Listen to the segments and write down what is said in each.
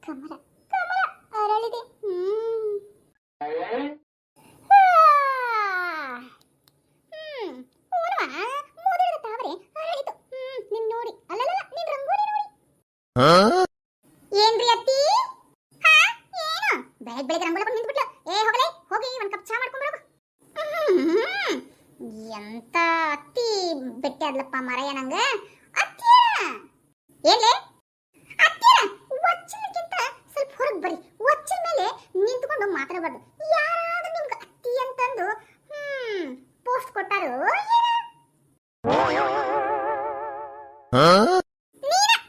ಕಮಲ ಕಮಲ ಅರಳಿದೆ. ಮೋದಿರದ ತಾವರೆ ಅರಳಿತು. ನಿನ್ ನೋಡಿ ಅಲ್ಲಲ್ಲ ನಿನ್ ರಂಗೋಲಿ ನೋಡಿ. ಏನ್ರಿ ಅತ್ತಿ? ಏನು ಬೆಳಗ್ಗೆ ಬೆಳಗ್ಗೆ ರಂಗೋಲಿ ಬಂದು ನಿಂತ್ಬಿಟ್ಲು. ಏ ಹೋಗಲೇ ಹೋಗಿ ಒಂದ್ ಕಪ್ ಚಾ ಮಾಡ್ಕೊಂಡ್ ಬರೋಗು. ಎಂತ ಅತ್ತಿ ಬೆಟ್ಟಿ ಆದ್ಲಪ್ಪ ಮರಯ್ಯ ನಂಗ. ಅತ್ತಿ ಏನ್ಲೇ ಅತ್ತಿ, ಒಚ್ಚಲಕ್ಕಿಂತ ಸ್ವಲ್ಪ ಹೊರಗೆ ಬರ್ರಿ. ಒಚ್ಚಲ ಮೇಲೆ ನಿಂತ್ಕೊಂಡು ಮಾತಾಡಬಾರ್ದು. ಯಾರಾದ್ರೂ ನಿಮ್ಗೆ ಅತ್ತಿ ಅಂತಂದು ಪೋಸ್ಟ್ ಕೊಟ್ಟಾರು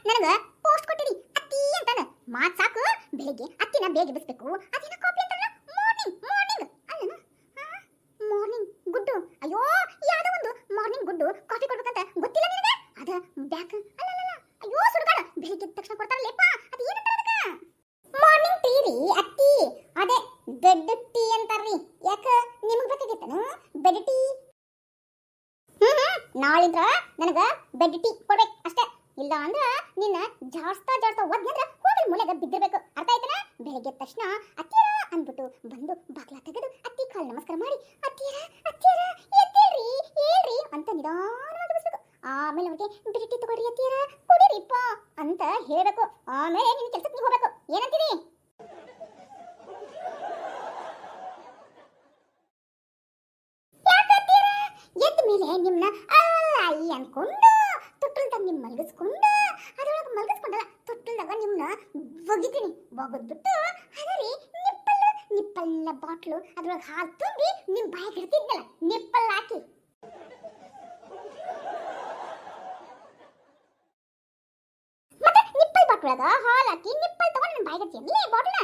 ನನಗ ಪೋಸ್ಟ್ ಕೊಟ್ಟಿರಿ ಅತ್ತಿ ಅಂತಾನ. ಮಾತ್ ಸಾಕು. ಬೆಳಿಗ್ಗೆ ಅತ್ತಿನ ಬೇಗ ಎಬ್ಬಿಸ್ಬೇಕು. ಅದೇನ ಕಾಪಿ ಅಂತಲ್ಲ, ಮಾರ್ನಿಂಗ್ ಮಾರ್ನಿಂಗ್ ಅಲ್ಲ ಮಾರ್ನಿಂಗ್ ಗುಡ್ಡು. ಅಯ್ಯೋ ಯಾವ್ದೋ ಒಂದು ಮಾರ್ನಿಂಗ್ ಗುಡ್ಡು ಕಾಫಿ ಕೊಡ್ಬೇಕಂತ ಗೊತ್ತಿಲ್ಲ ನಿನಗ? ಅದ ಬ್ಯಾಕ್ ಅಲ್ಲ. ಅಯ್ಯೋ ಸುಡುಗಾಡ ಬೆಳಿಗ್ಗೆ ತಕ್ಷಣ ಕೊಡ್ತಾರಲ್ಲೇಪ್ಪ. ಅದು ಏನಂತಾರ ಅದಕ್ಕ? ಮಾರ್ನಿಂಗ್ ಟೀ ರೀ ಅತ್ತಿ. ಅದೇ ಬೆಡ್ ಟೀ ಅಂತಾರ್ರಿ. ಯಾಕ ನಿಮಗ್ ಬೇಕಾಗಿತ್ತನ ಬೆಡ್ ಟೀ? ನಾಳಿಂದ್ರ ನನಗ ಬೆಡ್ ಟೀ ಕೊಡ್ಬೇಕು ಅಷ್ಟೇ. ಇಲ್ಲ ಅಂದ್ರ ನಿನ್ನ ಜಾಸ್ತಾ ಒದ್ನಂದ್ರ ಹೋಗಿ ಮೂಲೆಗ ಬಿದ್ದಿರ್ಬೇಕು. ಅರ್ಥ ಆಯ್ತನ? ಬೆಳಿಗ್ಗೆ ತಕ್ಷಣ ಅತ್ತಿಯರ ಅಂದ್ಬಿಟ್ಟು ಬಂದು ಬಾಗ್ಲ ತೆಗೆದು ಅತ್ತಿ ಕಾಲ್ ನಮಸ್ಕಾರ ಮಾಡಿ ಅತ್ತಿಯರ ಎದ್ದೇಳ್ರಿ ಹೇಳ್ರಿ ಅಂತ ನಿಧಾನವಾಗಿ ಬಸ್ಬೇಕು. ಆಮೇಲೆ ಅವ್ರಿಗೆ ಬೆಡ್ ಟೀ ತಗೊಳ್ರಿ ಅತ್ತಿಯರ ಕುಡಿರಿಪ್ಪ ಅಂತ ಹೇಳ್ಬೇಕು. ಆಮೇಲೆ ನಿನ್ನ ಕೆಲ್ಸಕ್ಕೆ ನೀವು ಹೋಗ್ಬೇಕು. ಏನಂತೀರಿ? ಎದ್ದ ಮೇಲೆ ನಿಮ್ನ ಅಯ್ಯ ಅನ್ಕೊಂಡು ತೊಟ್ಟಲ್ದಾಗ ನಿಮ್ ಮಲಗಿಸ್ಕೊಂಡು ಅದ್ರೊಳಗೆ ಮಲಗಿಸ್ಕೊಂಡಲ್ಲ ತೊಟ್ಟಲ್ದಾಗ ನಿಮ್ನ ಒಗಿತೀನಿ. ಒಗದ್ಬಿಟ್ಟು ಅದರಿ ನಿಪ್ಪಲ್ಲ ಬಾಟ್ಲು ಅದ್ರೊಳಗೆ ಹಾಲು ತುಂಬಿ ನಿಮ್ ಬಾಯಿಗೆ ಇಡ್ತಿದ್ನಲ್ಲ ನಿಪ್ಪಲ್ ಹಾಕಿ. ಮತ್ತೆ ನಿಪ್ಪಲ್ ಬಾಟ್ಲೊಳಗ ಹಾಲು ಹಾಕಿ ನಿಪ್ಪಲ್ ತಗೊಂಡು ನಿಮ್ ಬಾಯಿಗೆ ಇಡ್ತೀನಿ ಬಾಟ್ಲ.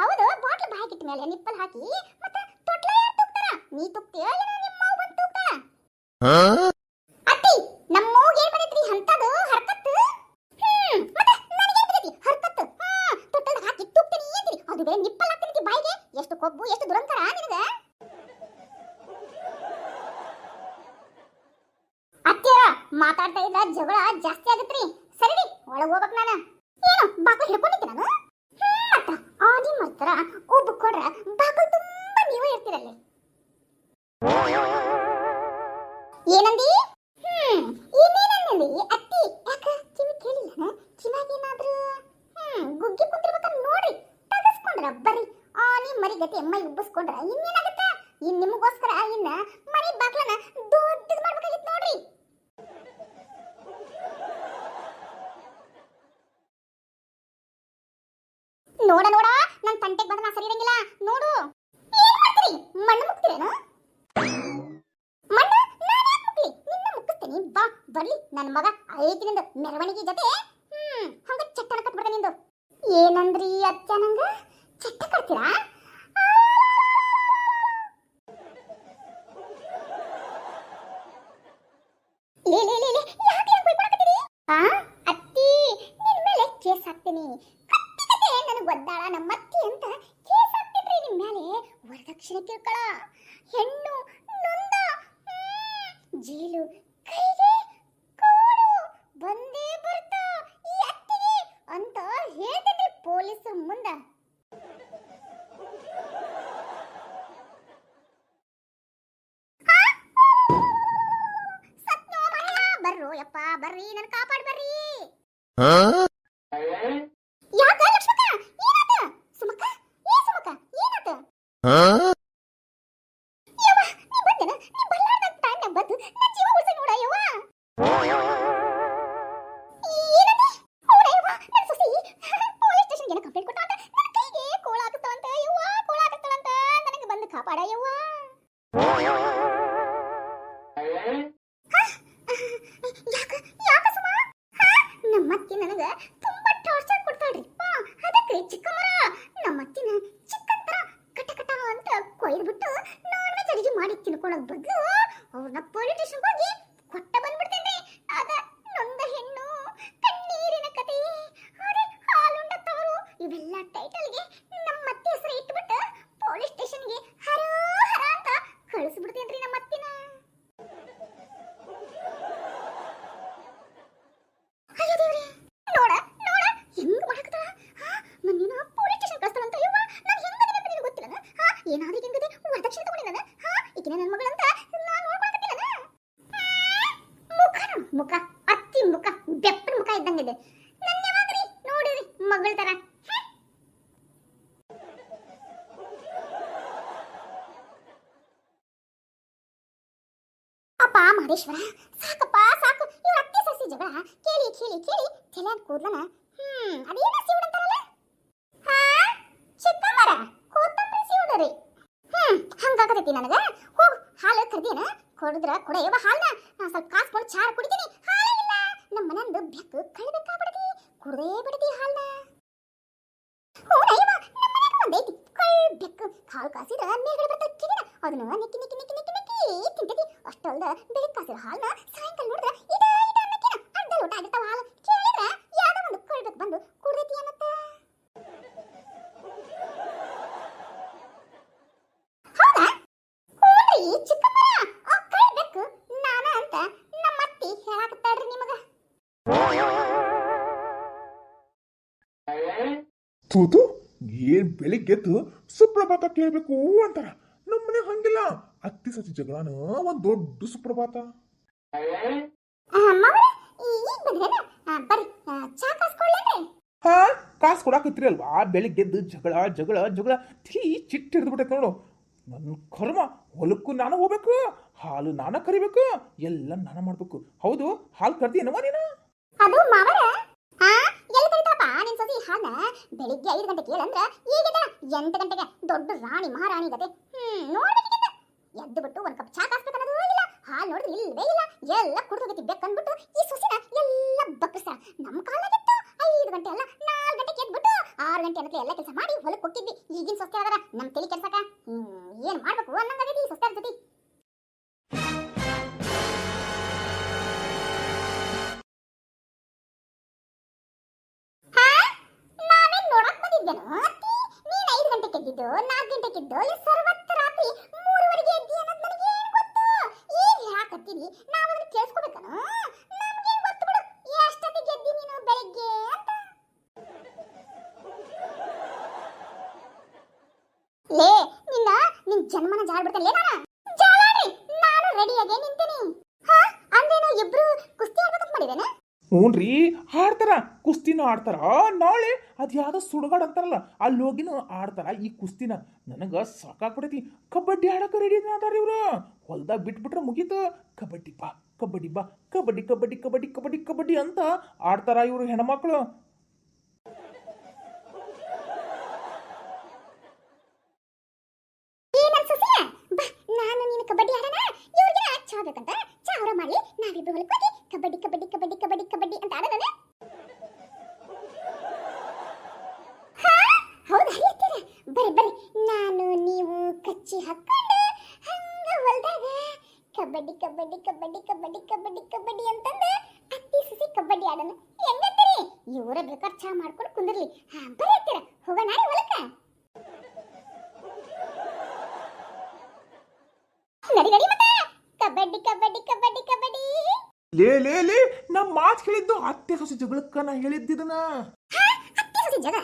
ಹೌದು, ಬಾಟ್ಲು ಬಾಯಿಗೆ ಇಟ್ಟ ಮೇಲೆ ನಿಪ್ಪಲ್ ಹಾಕಿ ಮತ್ತೆ ತೊಟ್ಲ ಯಾರು ತೂಗ್ತಾರ? ನೀ ತುಗ್ತೀಯ ಏನೋ ನಿಮ್ಮ ಮಾವ ಬಂದು ತೂಗ್ತಾಳ? ಅತ್ತಿ ನಮ್ಮ ಮೂಗ್ ಏನ್ ಬಂದೈತ್ರಿ ಅಂತದು ಹರ್ಕತ್ತು? ಮತ್ತೆ ನನಗೇನ್ ಬಂದೈತಿ ಹರ್ಕತ್ತು? ತೊಟ್ಟಲ್ ಹಾಕಿ ತುಗ್ತೀನಿ ಅಂತೀರಿ. ಅದು ಬೇರೆ ನಿಪ್ಪಲ್ ಹಾಕ್ತೀನಿ ಬಾಯಿಗೆ. ಎಷ್ಟು ಕೊಬ್ಬು ಎಷ್ಟು ದುರಂಕಾರ ನಿನಗ. ಅತ್ತಿಯರ ಮಾತಾಡ್ತಾ ಇದ್ದ ಜಗಳ ಜಾಸ್ತಿ ಆಗತ್ರಿ. ಸರಿ ಒಳಗೆ ಹೋಗ್ಬೇಕು ನಾನು. ಏನು ಬಾಕಲ್ ಹಿಡ್ಕೊಂಡಿದ್ದೆ ನಾನು? ಮತ್ತ ಆದಿ ಮಾಡ್ತಾರ ಒಬ್ಬ ಕೊಡ್ರ ಬಾಕಲ್ ತುಂಬಾ ನೀವೇ ಇರ್ತೀರಲ್ಲಿ. ಏನಂದಿ? ಇನ್ನೇನಂದಿ ಅತ್ತಿ? ಯಾಕ ಕಿವಿ ಕೇಳಿಲ್ಲ? ಕಿವಾಗೇನಾದ್ರು ಗುಗ್ಗಿ ಕುಂತಿರ್ಬೇಕ ನೋಡ್ರಿ. ತಗಸ್ಕೊಂಡ್ರ ಬರ್ರಿ ಆನಿ ಮರಿ ಗತಿ ಮೈ ಉಬ್ಬಿಸ್ಕೊಂಡ್ರ ಇನ್ನೇನಾಗತ್ತ? ನಿಮಗೋಸ್ಕರ ಇನ್ನ ಮನೆ ಬಾಗ್ಲನ ದೊಡ್ಡದು ಮಾಡ್ಬೇಕಾಗಿತ್ತು ನೋಡ್ರಿ. ನೋಡ ನನ್ ತಂಟೆಗೆ ಬಂದ ನಾ ಸರಿ ಇರಂಗಿಲ್ಲ. ನೋಡು ಏನ್ ಮಾಡ್ತೀರಿ? ಮಣ್ಣು ಮುಕ್ತಿರೇನ? ಮಣ್ಣು ನಾನು ಯಾಕೆ ಮುಕ್ಲಿ? ನಿನ್ನ ಮುಕ್ಕಿಸ್ತೀನಿ ಬಾ ಬರ್ಲಿ. ನನ್ನ ಮಗ ಐತಿ ನಿಂದು ಮೆರವಣಿಗೆ ಜೊತೆ ಹಂಗ ಚಟ್ಟನ ಕಟ್ಬಿಡ್ದೆ ನಿಂದು. ಏನಂದ್ರಿ ಅಚ್ಚ ನಂಗ ಚಟ್ಟ ಕಟ್ತೀರಾ? ಅತ್ತಿ ನಿನ್ ಮೇಲೆ ಕೇಸ್ ಹಾಕ್ತೀನಿ. ನನಗೆ ಒದ್ದಾಳ ನಮ್ಮತ್ತಿ ಅಂತ ಕೇಸ್ ಹಾಕ್ತಿದ್ರಿ ನಿಮ್ ಮೇಲೆ. ವರದಕ್ಷಿಣೆ ಕಿಳ್ಕಳ ಹೆಣ್ಣು ನೊಂದ ಜೀಲು ಕೈಗೆ ಕೋಡು ಬಂದೇ ಬರ್ತಾ ಈ ಅತ್ತಿಗೆ ಅಂತ ಹೇಳ್ತಿದ್ರಿ ಪೊಲೀಸರ ಮುಂದ. ಸತ್ನೋ ಮಹಿಳಾ ಬರ್ರೋ ಯಪ್ಪ ಬರ್ರಿ ನನ್ನ ಕಾಪಾಡ್ ಬರ್ರಿ. ಯಾಕ ಲಕ್ಷ್ಮಕ್ಕ ಏನಾತ? ಸುಮಕ್ಕ ಏ ಸುಮಕ್ಕ ಏನಾತ? ಯವ್ವ ನೀ ಬಂದನ ನೀ ಬಲ್ಲಾರ್ದ ತಾಂಡ ಬಂದು ನನ್ನ ಜೀವ ಉಳಿಸಿ ನೋಡ ಯವ್ವ. ಏನಂದಿ? ಹೌದಾ ಯವ್ವ ನನ್ನ ಸೊಸಿ ಪೊಲೀಸ್ ಸ್ಟೇಷನ್ಗೆ ಏನೋ ಕಂಪ್ಲೇಂಟ್ ಕೊಟ್ಟ ಅಂತ ನನ್ನ ಕೈಗೆ ಕೋಳ ಹಾಕಿಸ್ತಾಳಂತ ಯವ್ವ. ಕೋಳ ಹಾಕಿಸ್ತಾಳಂತ ನನಗೆ ಬಂದು ಕಾಪಾಡ ಯವ್ವ. ಯಾಕ ಸುಮ? ನಮ್ಮತ್ತಿ ನನಗ ತುಂಬಾ ಟಾರ್ಚರ್ ಕೊಡ್ತಾಳ್ರಿ. ಅದಕ್ಕೆ ಚಿಕ್ಕಮ್ಮರ ನಮ್ಮತ್ತಿನ ಚಿಕ್ಕಂತರ ಕಟ ಅಂತ ಕೊಯ್ದ್ಬಿಟ್ಟು ನಾನ್ ವೆಜ್ ಅಡಿಗೆ ಮಾಡಿ ತಿನ್ಕೊಳ್ಳೋದ್ ಬದಲು ಅವ್ರನ್ನ ಪೊಲೀಸ್ ಸ್ಟೇಷನ್ಗೆ ಹೋಗಿ ಕೊಟ್ಟ ಬಂದ್ಬಿಡ್ತೇನ್ರಿ. ಆಗ ನೊಂದ ಹೆಣ್ಣು ಕಣ್ಣೀರಿನ ಕತೆ ಅರೆ ಹಾಲುಂಡ ತವರು ಇವೆಲ್ಲ ಟೈಟಲ್ಗೆ ನಮ್ಮತ್ತಿ ಹೆಸರು ಇಟ್ಬಿಟ್ಟು ಪೊಲೀಸ್ ಸ್ಟೇಷನ್ಗೆ ಹರ ಅಂತ ಕಳಿಸ್ಬಿಡ್ತೇನ್ರಿ ನಮ್ಮತ್ತಿನ. ಅಯ್ಯೋ ದೇವ್ರಿ, ನೋಡ ಹೆಂಗ್ ಮಾಡಕತ್ತಾಳ. ಇದ್ದಂಗಿದೆ. ನನ್ನ ಯಾವಾಗ್ರಿ ನೋಡಿರಿ ಮಗಳ ತರ. ಅಪ್ಪ ಮಹೇಶ್ವರ, ಸಾಕಪ್ಪ ಸಾಕು. ಇವ್ರ ಅತ್ತೆ ಸಸಿ ಜಗಳ ಕೇಳಿ ಕೇಳಿ ಕೇಳಿ ತಲೆ ಕೂದ್ಲನ ಅದೇನ ಸಿವುಡಂತಾರಲ್ಲ, ಹಾ ಚಿಕ್ಕಮ್ಮರ ಕೂತಂದ್ರೆ ಸಿವುಡ್ರಿ. ಹಂಗಾಗತೈತಿ ನನಗ. ಹೋಗು ಹಾಲು ಕರ್ದೇನ, ಕೊಡಿದ್ರ ಕೊಡೆಯವ ಹಾಲ್ನ. ಸ್ವಲ್ಪ ಕಾಸ್ಕೊಂಡು ಚಾರ ಕುಡಿತೀನಿ. ಹಾಲ ಇಲ್ಲ ನಮ್ಮ ಮನಂದು ಬೆಕ್ಕು ಕಳ್ಬೇಕಾಗ್ಬಿಡತಿ, ಕುಡ್ದೇ ಬಿಡತಿ ಹಾಲ್ನ. ಒಂದೈತಿ ಕಳ್ ಬೆಕ್ಕು, ಹಾಲು ಕಾಸಿದ್ರ ಮೇಲ್ಗಡೆ ಬರ್ತದೆ ಕಿವಿನ, ಅದನ್ನ ನಿಕ್ಕಿ ನಿಕ್ಕಿ ನಿಕ್ಕಿ ನಿಕ್ಕಿ ನಿಕ್ಕಿ ತಿಂತೈತಿ. ಅಷ್ಟಲ್ದ ಬೆಳಗ್ಗೆ ಕಾಸಿರೋ ಹಾಲ್ನ ಸಾಯಂಕಾಲ ನೋಡಿದ್ರ ಇದ ಇದ ಅನ್ನಕ್ಕಿನ ಅರ್ಧ ಲೋಟ ಆಗಿರ್ತಾವ ಹಾಲು. ಕೇಳಿದ್ರ ಯಾವ್ದೋ ಒಂದು ಕಳ್ಬೇಕು ಬಂದು ಕುಡ್ದೈತಿ ಅನ್ನತ್ತ. ಹೌದಾ? ಹ್ಞೂನ್ರಿ ಚಿಕ್ಕಮ್ಮರ, ಆ ಕಳ್ಬೇಕು ನಾನ ಅಂತ ನಮ್ಮ ಅತ್ತಿ ಹೇಳಾಕತ್ತಾಳ್ರಿ ನಿಮಗ. ತೂತು ಏನ್ ಬೆಳಿಗ್ಗೆದ್ದು ಸುಪ್ರಭಾತ ಕೇಳ್ಬೇಕು ಅಂತಾರ. ನಮ್ಮನೆ ಹಂಗಿಲ್ಲ, ಅತ್ತಿ ಸತಿ ಜಗಳನ ಒಂದ್ ದೊಡ್ಡ ಸುಪ್ರಭಾತ. ಈಗ ಬಂದ್ರೇನ? ಬರ್ರಿ ಚಾ ಕಾಸ್ಕೊಳ್ಳೇನ್ರಿ? ಹಾ ಕಾಸು ಕೊಡಾಕತ್ರಿ ಅಲ್ವಾ, ಬೆಳಿಗ್ಗೆದ್ದು ಜಗಳ ಜಗಳ ಜಗಳ ತಿಳಿ ಚಿಟ್ಟ ಹಿಡಿದು ಬಿಟ್ಟೈತೆ ನೋಡು. ನನ್ನ ಕರ್ಮ, ಹೊಲಕ್ಕೂ ನಾನು ಹೋಗ್ಬೇಕು, ಹಾಲು ನಾನ ಕರಿಬೇಕು, ಎಲ್ಲ ನಾನ ಮಾಡ್ಬೇಕು. ಹೌದು, ಹಾಲು ಕರ್ದೇನವ ನೀನು? ಅದು ಮಾವರ ಎಲ್ಲಿ ಕರಿತಾರಪ್ಪ ನಿನ್ ಸೊಸಿ ಹಾಲ್ನ? ಬೆಳಿಗ್ಗೆ 5 ಗಂಟೆಗೆ ಹೇಳಂದ್ರ ಈಗಿದ 8 ಗಂಟೆಗೆ ದೊಡ್ಡ ರಾಣಿ ಮಹಾರಾಣಿ ಗತೆ. ನೋಡ್ಬೇಕಿದ್ದ ಎದ್ದು ಬಿಟ್ಟು ಒಂದ್ ಕಪ್ ಚಾ ಕಾಸ್ಬೇಕನ್ನೋದು ಇಲ್ಲ, ಹಾಲು ನೋಡಿದ್ರೆ ಇಲ್ವೇ ಇಲ್ಲ, ಎಲ್ಲ ಕುಡಿದು ಹೋಗತಿ ಬೇಕಂದ್ಬಿಟ್ಟು ಈ ಸೊಸಿನ ಎಲ್ಲ ಬಕ್ಕಸ್ತಾರ. ನಮ್ಮ ಕಾಲಾಗಿತ್ತು 5 ಗಂಟೆ ಅಲ್ಲ 4 ಗಂಟೆಗೆ ಎದ್ಬಿಟ್ಟು 6 ಗಂಟೆ ಅನ್ನಕ್ಕೆ ಎಲ್ಲ ಕೆಲಸ ಮಾಡಿ ಹೊಲಕ್ಕೆ ಹೋಗಿದ್ವಿ. ಈಗಿನ ಸೊಸೆ ಆದ್ರ ನಮ್ ತಲೆ ಕೆಲ್ಸಕ್ಕ ಏನ್ ಮಾಡ್ಬೇಕು ಅನ್ನಂಗಾಗೈತಿ ಈ ಸೊಸೆ ಜೊತೆ. ನೀನ್ 5 ಗಂಟೆಗೆ ಎದ್ದಿದ್ದು 4 ಗಂಟೆಗೆ ಎದ್ದು ಸರ್ವತ್ತ ರಾತ್ರಿ 3 ಎದ್ದಿ ಅನ್ನೋದು ನನಗೆ ಏನು ಗೊತ್ತು? ಏನ್ ಹೇಳಾಕತ್ತೀರಿ? ನಾವು ಅದನ್ನ ಕೇಳಿಸ್ಕೋಬೇಕನ? ನಮ್ಗೇನ್ ಗೊತ್ತು ಬಿಡು ಎಷ್ಟೊತ್ತಿಗೆ ಎದ್ದಿ ನೀನು ಬೆಳಿಗ್ಗೆ ಅಂತ. ಲೇ ನಿನ್ ಜನ್ಮನ ಜಾಳ ಬಿಡ್ತೇನೆ ನಾನು. ಜಾಲಾಡ್ರಿ, ನಾನು ರೆಡಿಯಾಗಿ ನಿಂತೀನಿ. ಅಂದ್ರೇನು ಇಬ್ರು ಕುಸ್ತಿ ಆಡ್ಬೇಕಂತ ಮಾಡಿದೇನ? ಹ್ಞೂನ್ರಿ, ಆಡ್ತಾರ, ಕುಸ್ತಿನೂ ಆಡ್ತಾರ. ನಾಳೆ ಅದು ಯಾವ್ದೋ ಸುಡುಗಾಡು ಅಂತಾರಲ್ಲ, ಅಲ್ಲಿ ಹೋಗಿನೂ ಆಡ್ತಾರ ಈ ಕುಸ್ತಿನ. ನನಗೆ ಸಾಕಾಗ್ಬಿಡೈತಿ. ಕಬಡ್ಡಿ ಆಡಕ್ಕೆ ರೆಡಿ ಅದಾರ ಇವ್ರು. ಹೊಲ್ದಾಗ ಬಿಟ್ಬಿಟ್ರೆ ಮುಗೀತು. ಕಬಡ್ಡಿ ಬಾ ಕಬಡ್ಡಿ ಬಾ, ಕಬಡ್ಡಿ ಕಬಡ್ಡಿ ಕಬಡ್ಡಿ ಕಬಡ್ಡಿ ಕಬಡ್ಡಿ ಅಂತ ಆಡ್ತಾರ ಇವರು ಹೆಣ್ಮಕ್ಳು. ನಾನು ನೀನು ಕಬಡ್ಡಿ ಆಡೋಣ, ಇವ್ರಿಗೆ ಚಾ ಬೇಕಂತ ಚಾ ಅವರ ಮಾಡಿ ನಾವಿಬ್ರು ಹೊಲಕ್ಕೆ ಹೋಗಿ ಕಬಡ್ಡಿ ಕಬಡ್ಡಿ ಕಬಡ್ಡಿ ಕಬಡ್ಡಿ ಕಬಡ್ಡಿ ಅಂತ ಆಡೋಣ. ಹೌದಾ ಹೇಳ್ತೀರ? ಬರ್ರಿ ಬರ್ರಿ, ನಾನು ನೀವು ಕಚ್ಚಿ ಹಾಕೊಂಡು ಹಂಗ ಹೊಲದಾಗ ಕಬಡ್ಡಿ ಕಬಡ್ಡಿ ಕಬಡ್ಡಿ ಕಬಡ್ಡಿ ಕಬಡ್ಡಿ ಕಬಡ್ಡಿ ಅಂತಂದ ಅತ್ತಿ ಸಸಿ ಕಬಡ್ಡಿ ಆಡೋಣ. ಹೆಂಗಂತೀರಿ? ಇವರ ಬೇಕಾದ್ರೆ ಚಾ ಮಾಡ್ಕೊಂಡು ಕುಂದಿರ್ಲಿ. ಬರ್ರಿ ಹತ್ತೀರ ಹೋಗೋಣ ಹೊಲಕ್ಕ. ನಡಿ ನಡಿ ಮತ್ತೆ ಕಬಡ್ಡಿ ಕಬಡ್ಡಿ ಕಬಡ್ಡಿ ಕಬಡ್ಡಿ. ಲೇ ನಾ ಮಾತು ಹೇಳಿದ್ದು ಅತ್ತೆ ಸೊಸೆ ಜಗಳಕ್ಕ ನಾ ಹೇಳಿದ್ದನ್ನ. ಅತ್ತೆ ಸೊಸೆ ಜಗಳ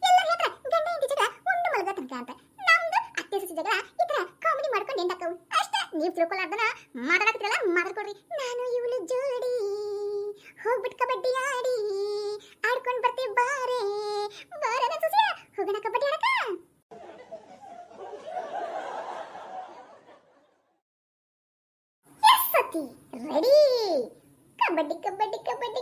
ಎಲ್ಲರೂ ಹೇಳ್ತಾರೆ ಗಂಡ ಹೆಂಡತಿ ಜಗಳ ಉಂಡು ಮಲಗ ತನಕ ಅಂತ. ನಮ್ದು ಅತ್ತೆ ಸೊಸೆ ಜಗಳ ಈ ತರ ಕಾಮಿಡಿ ಮಾಡ್ಕೊಂಡು ಎಂಡಾಕವು ಅಷ್ಟೇ. ನೀವು ತಿಳ್ಕೊಳ್ಳಾರ್ದನ ಮಾತಾಡಕತ್ತಿರಲ್ಲ ಮಾತಾಡ್ಕೊಡ್ರಿ. ನಾನು ಇವಳು ಜೋಡಿ ಹೋಗ್ಬಿಟ್ಟು ಕಬಡ್ಡಿ ಆಡಿ ಆಡ್ಕೊಂಡು ಬರ್ತೀವಿ ಬಾರೆ ಬಾರೆ ಸೊಸೆ ಹೋಗೋಣ ಕಬಡ್ಡಿ ಆಡಕ. ರೆಡಿ? ಕಬಡ್ಡಿ ಕಬಡ್ಡಿ ಕಬಡ್ಡಿ